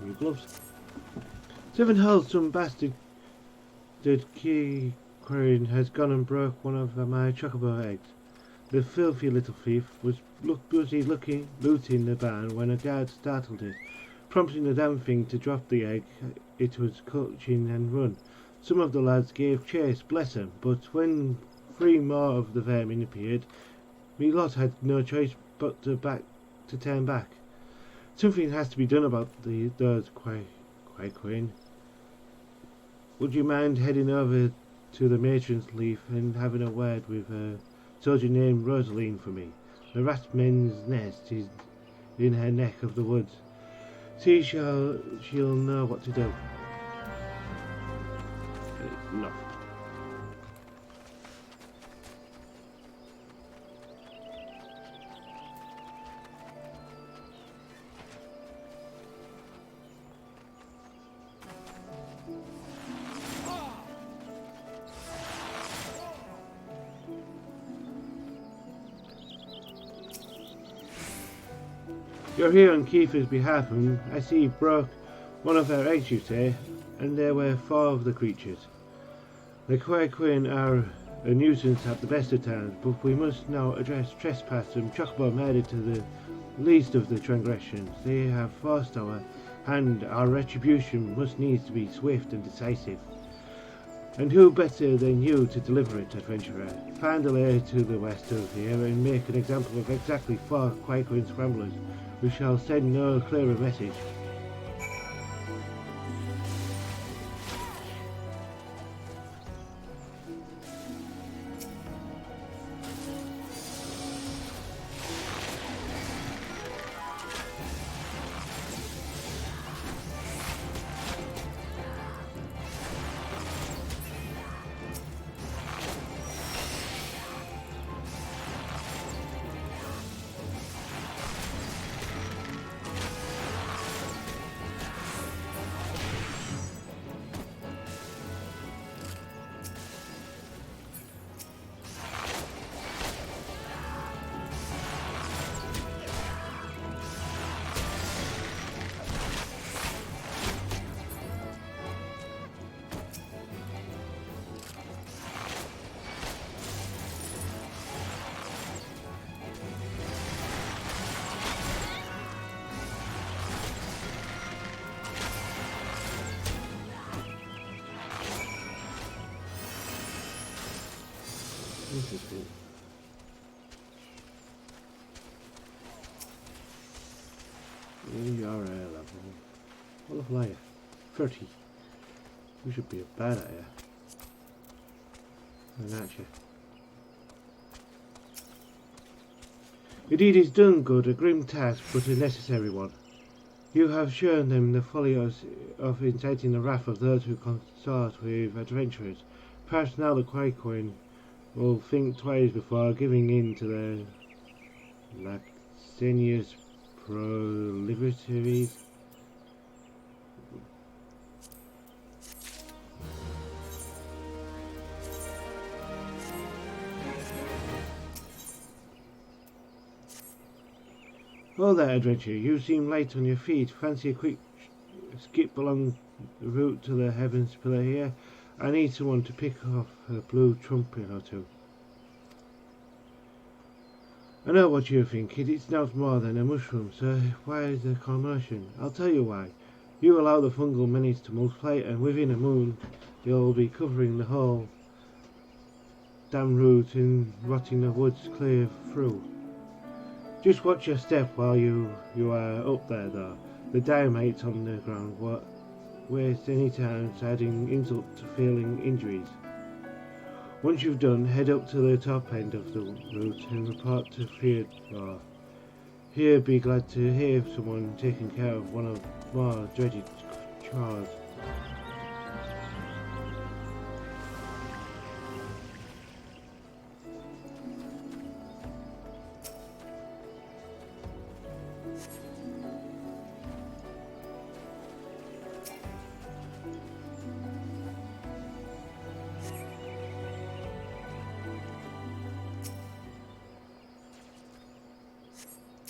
New gloves. 7 hells, some bastard key crane has gone and broke one of my chocobo eggs. The filthy little thief was busy looting the barn when a guard startled it, prompting the damn thing to drop the egg it was clutching and run. Some of the lads gave chase, bless 'em, but when 3 more of the vermin appeared, me lot had no choice but to turn back. Something has to be done about those quaquering. Would you mind heading over to the matron's leaf and having a word with a soldier named Rosaline for me? The ratman's nest is in her neck of the woods. See, she'll know what to do. Enough. You're here on Kiefer's behalf, and I see you broke one of her eggs, you say, and there were 4 of the creatures. The Quaquin are a nuisance at the best of times, but we must now address trespass and chocobo murder to the least of the transgressions. They have forced our hand. Our retribution must needs to be swift and decisive. And who better than you to deliver it, adventurer? Find a lair to the west of here and make an example of exactly 4 Quaquin scramblers. We shall send no clearer message. Interesting. ERA level. What level are you? 30. You should be bad at you. And at you. Your deed is done, good, a grim task, but a necessary one. You have shown them the folly of inciting the wrath of those who consort with adventurers. Perhaps now the Quaquin will think twice before giving in to their lascivious prolificaries. Oh there, adventurer, you seem light on your feet. Fancy a quick skip along the route to the heavens pillar here? I need someone to pick off a blue trumpet or 2. I know what you're thinking. It's not more than a mushroom, so why the commotion? I'll tell you why. You allow the fungal menace to multiply, and within a moon you'll be covering the whole damn route and rotting the woods clear through. Just watch your step while you are up there, though. The dynamite's on the ground. What waste any time adding insult to feeling injuries. Once you've done, head up to the top end of the route and report to Theodore. He'll be glad to hear someone taking care of one of more dreaded chores.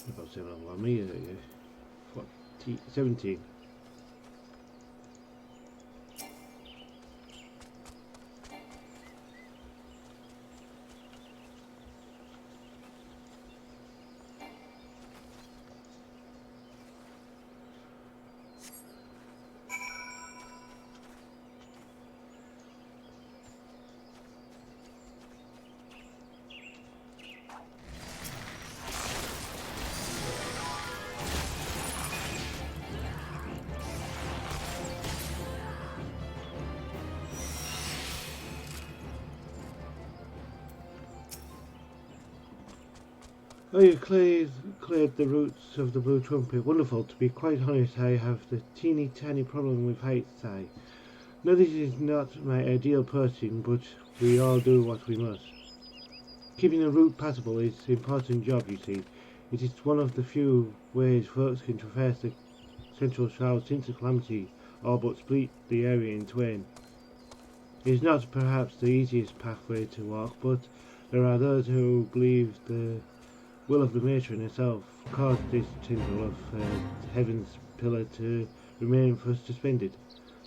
About 7 on me, 17. Oh, you cleared the roots of the blue trumpet. Wonderful. To be quite honest, I have the teeny tiny problem with heights. I know this is not my ideal person, but we all do what we must. Keeping a route passable is an important job, you see. It is one of the few ways folks can traverse the central shroud since the calamity all but split the area in twain. It is not perhaps the easiest pathway to walk, but there are those who believe the will of the matron herself caused this tendril of heaven's pillar to remain for suspended,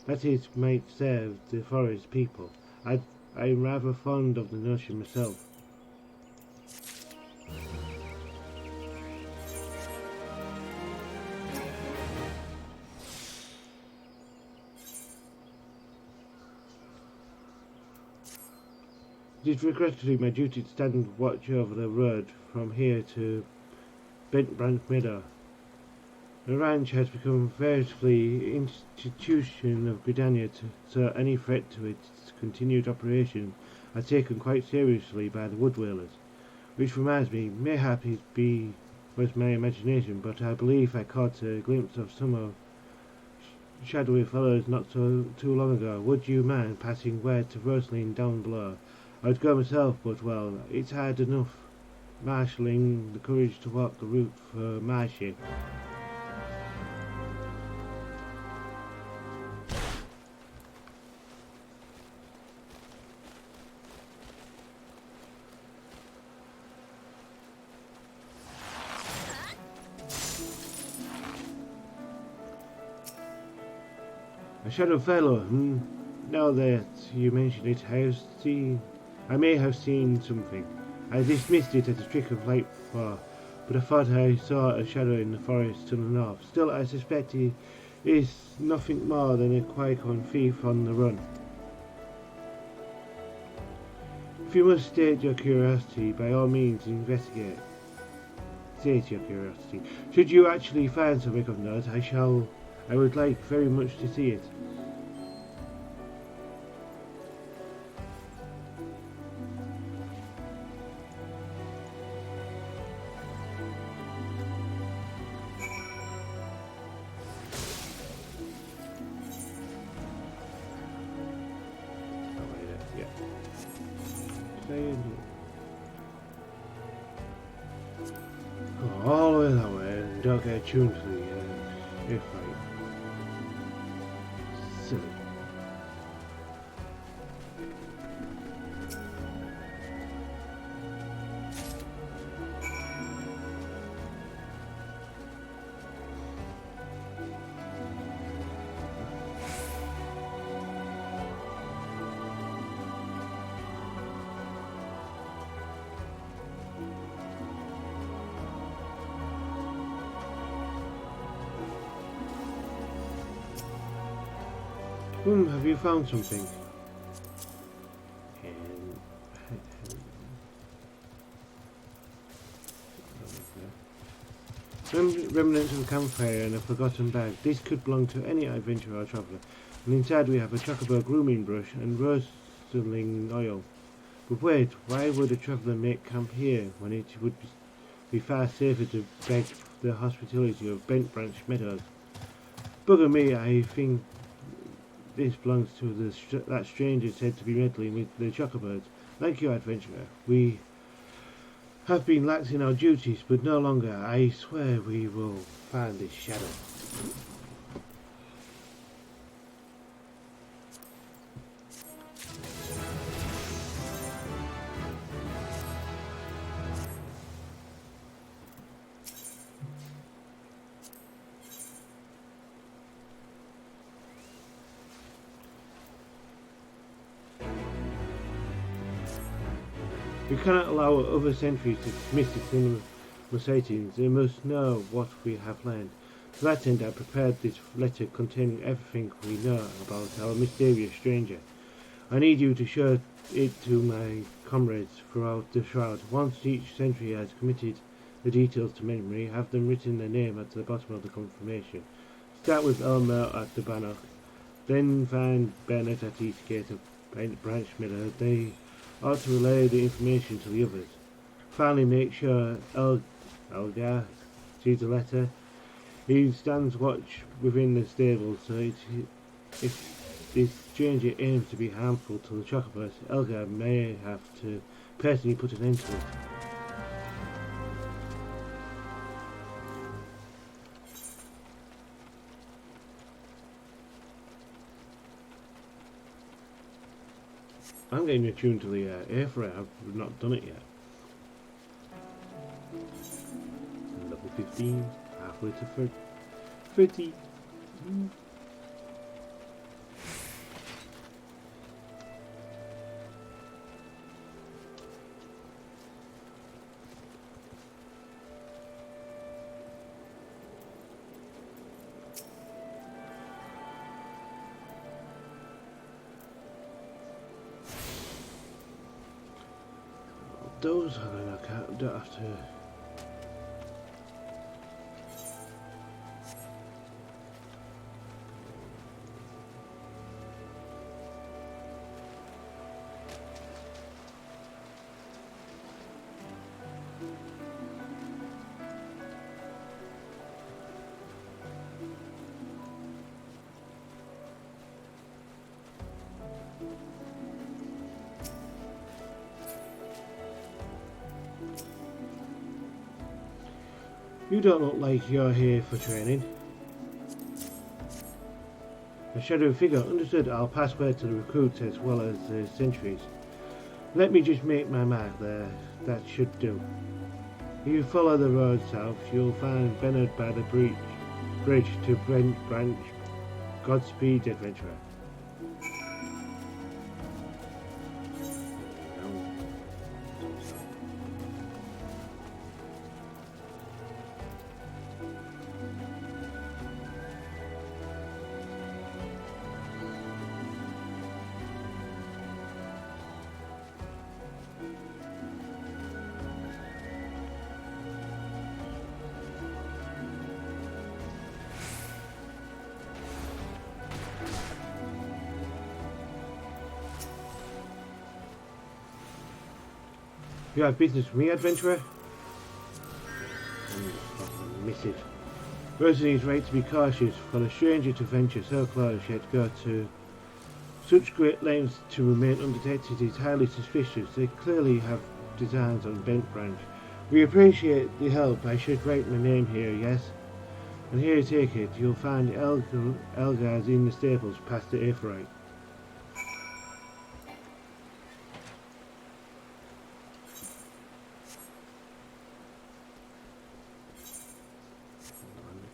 that it might serve the forest people. I'm rather fond of the notion myself. It is regrettably my duty to stand watch over the road from here to Bent Branch Meadow. The ranch has become veritably an institution of Gridania, so any threat to its continued operation are taken quite seriously by the wood whalers. Which reminds me, mayhap it was my imagination, but I believe I caught a glimpse of some of shadowy fellows not too long ago. Would you mind passing word to Rosaline down below? I would go myself, but well, it's hard enough marshalling the courage to walk the route for my ship. A shadow fellow. Now that you mention it, I may have seen something. I dismissed it as a trick of light before, but I thought I saw a shadow in the forest to the north. Still, I suspect he is nothing more than a Qui-Gon thief on the run. If you must state your curiosity, by all means investigate. State your curiosity. Should you actually find something of note, I would like very much to see it. Go all the way that way and don't get tuned to the airfight. Silly. Have you found something? Remnants of a campfire and a forgotten bag. This could belong to any adventurer or traveller. And inside we have a chocobo grooming brush and rustling oil. But wait, why would a traveller make camp here when it would be far safer to beg the hospitality of Bent Branch Meadows? Bugger me, I think this belongs to that stranger said to be meddling with the chocobirds. Thank you, adventurer. We have been lax in our duties, but no longer. I swear we will find this shadow. We cannot allow other sentries to dismiss the similar sightings. They must know what we have learned. To that end, I prepared this letter containing everything we know about our mysterious stranger. I need you to show it to my comrades throughout the shroud. Once each sentry has committed the details to memory, have them written their name at the bottom of the confirmation. Start with Elmer at the bannock, then find Bennett at each gate of Branch Miller. They ought to relay the information to the others. Finally, make sure Elgar sees the letter. He stands watch within the stable, so if this stranger aims to be harmful to the chocobos, Elgar may have to personally put an end to it. I'm getting attuned to the air freight. I've not done it yet. Level 15, halfway to 30. Those I don't have to. You don't look like you're here for training. A shadowy figure. Understood. I'll pass word to the recruits as well as the sentries. Let me just make my mark there. That should do. If you follow the road south, you'll find Bennett by the bridge to Brent Branch. Godspeed, adventurer. You have business with me, adventurer? Missive. Rosalie is right to be cautious, for a stranger to venture so close yet go to such great lengths to remain undetected is highly suspicious. They clearly have designs on Bent Branch. We appreciate the help. I should write my name here, yes? And here you take it. You'll find Elgar's in the stables past the Aephorite.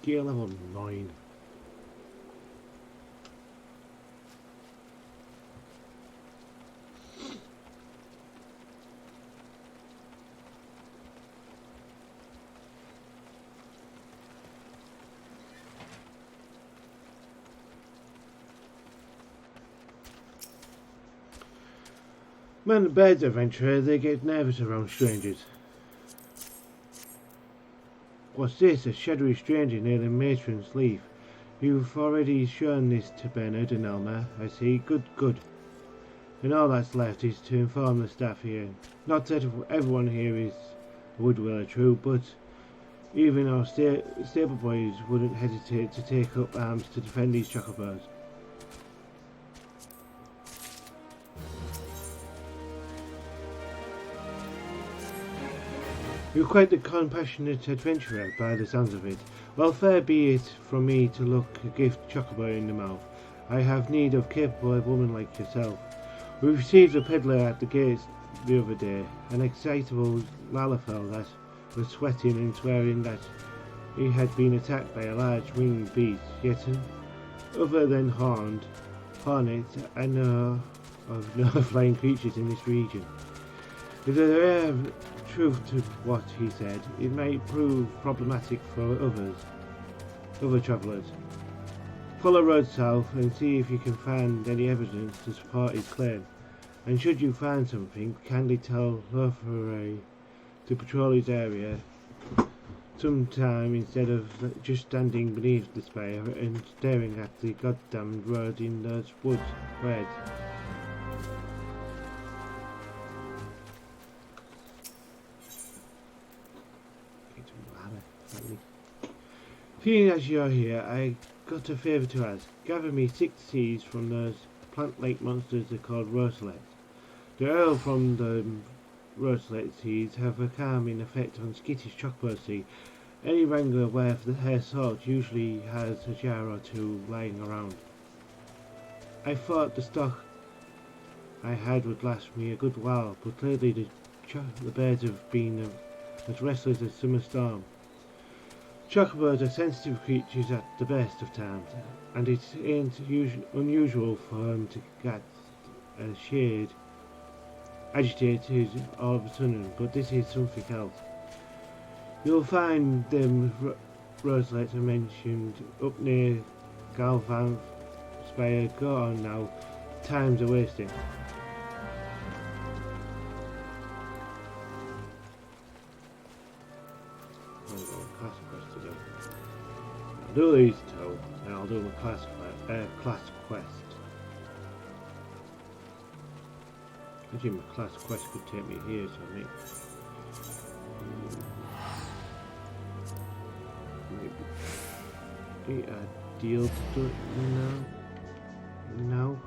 Gear level 9. Men and birds, adventurer, they get nervous around strangers. What's this? A shadowy stranger near the matron's leaf. You've already shown this to Bernard and Elmer, I see. Good, good. And all that's left is to inform the staff here. Not that everyone here is Woodwiller true, but even our stable boys wouldn't hesitate to take up arms to defend these chocobos. You're quite the compassionate adventurer, by the sounds of it. Well, fair be it from me to look a gift chocobo in the mouth. I have need of capable woman like yourself. We received a peddler at the gates the other day, an excitable lalafell that was sweating and swearing that he had been attacked by a large winged beast, yet other than hornet, I know of no flying creatures in this region. If there are truth to what he said, it might prove problematic for other travellers. Follow road south and see if you can find any evidence to support his claim. And should you find something, kindly tell Lothar to patrol his area sometime instead of just standing beneath the spire and staring at the goddamned road in those woods. Red. Seeing as you're here, I got a favour to ask. Gather me 6 seeds from those plant-like monsters they're called roselettes. The oil from the roselette seeds have a calming effect on skittish chocolate seed. Any wrangler worth their salt usually has a jar or two lying around. I thought the stock I had would last me a good while, but clearly the birds have been as restless as summer storm. Chocobos are sensitive creatures at the best of times, and it ain't unusual for them to get a shade agitated all of a sudden, but this is something else. You'll find them roselettes I mentioned up near Galvan Spire. Go on now, time's a wasting. Class quest to do. I'll do these two, and I'll do my class quest. Actually, my class quest could take me here, so I maybe a deal to do it now. No.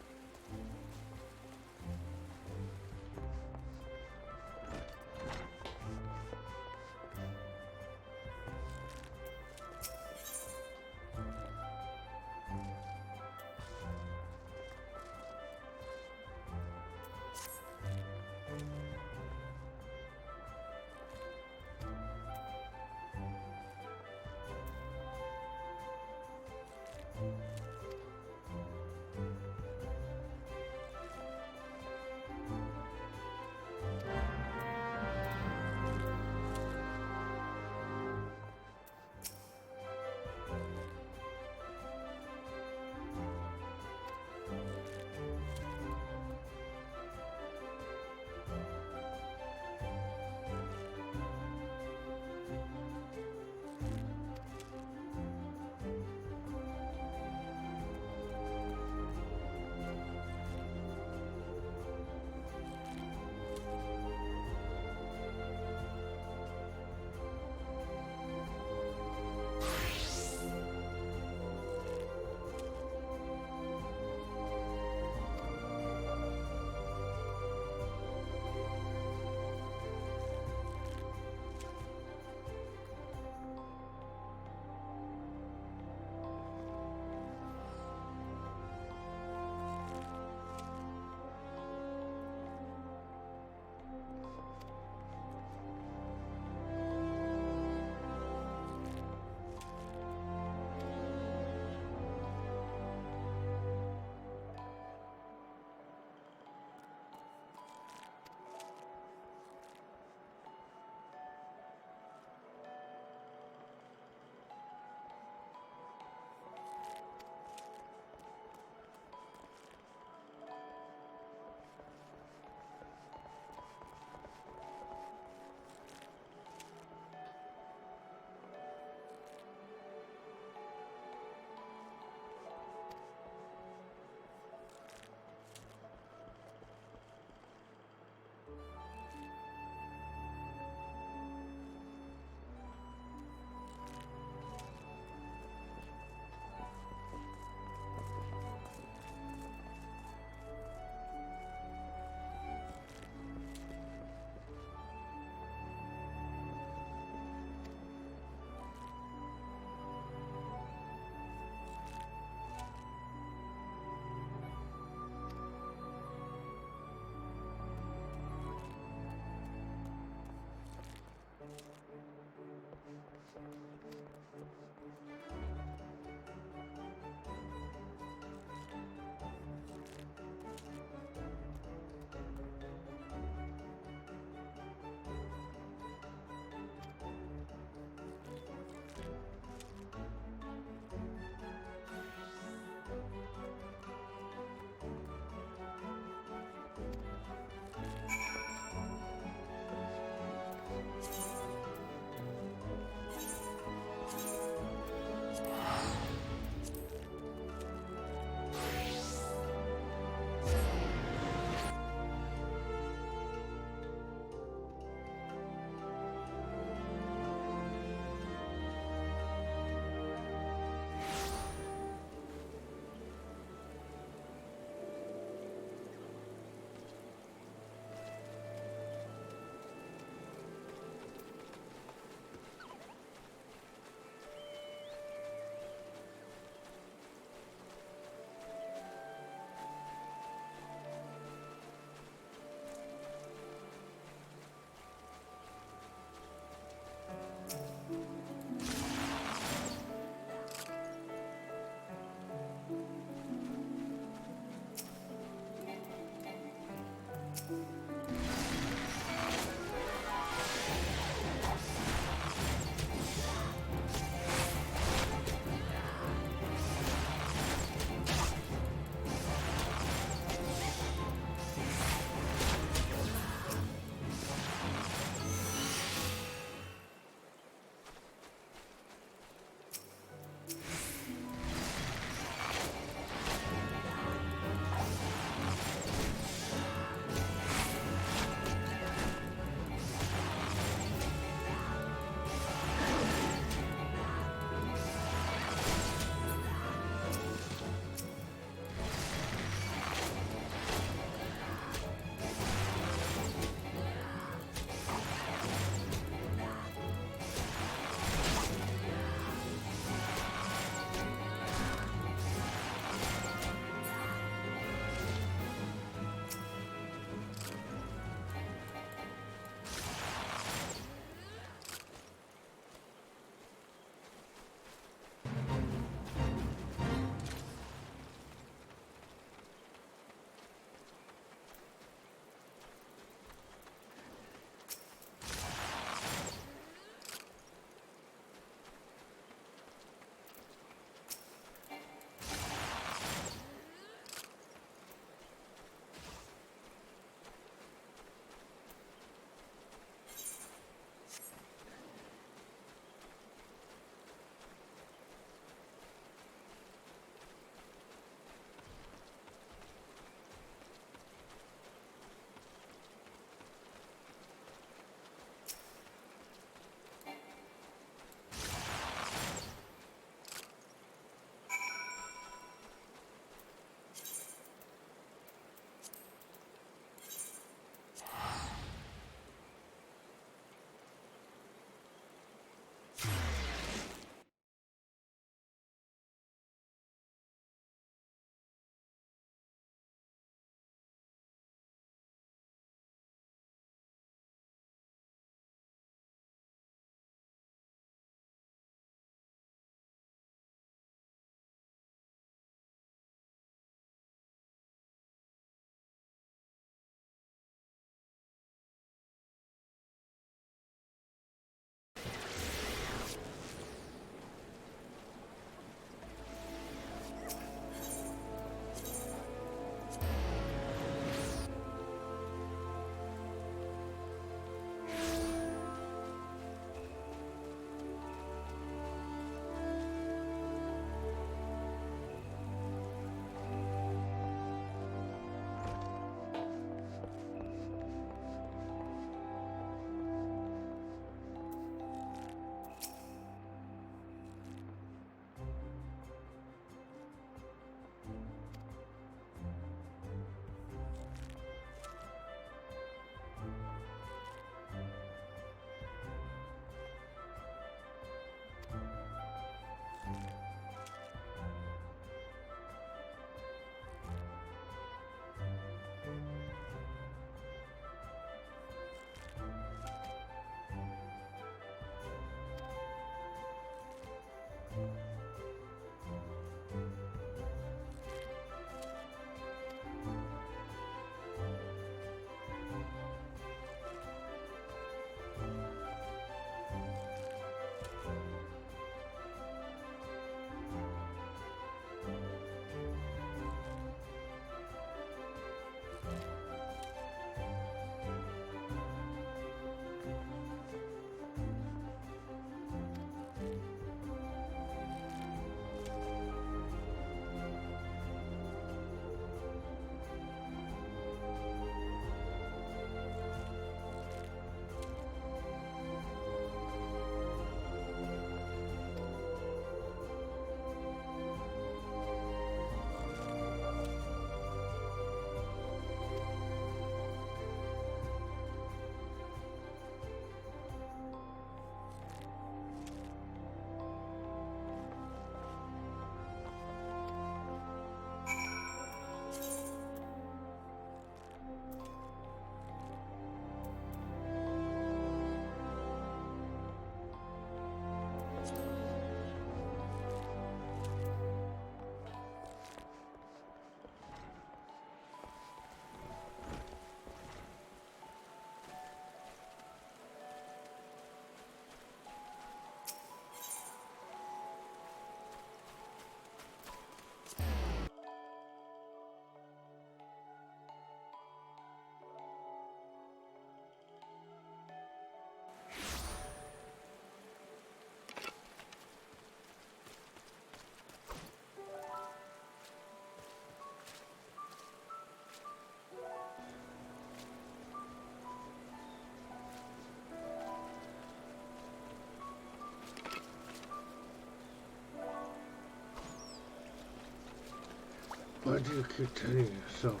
Why do you keep telling yourself?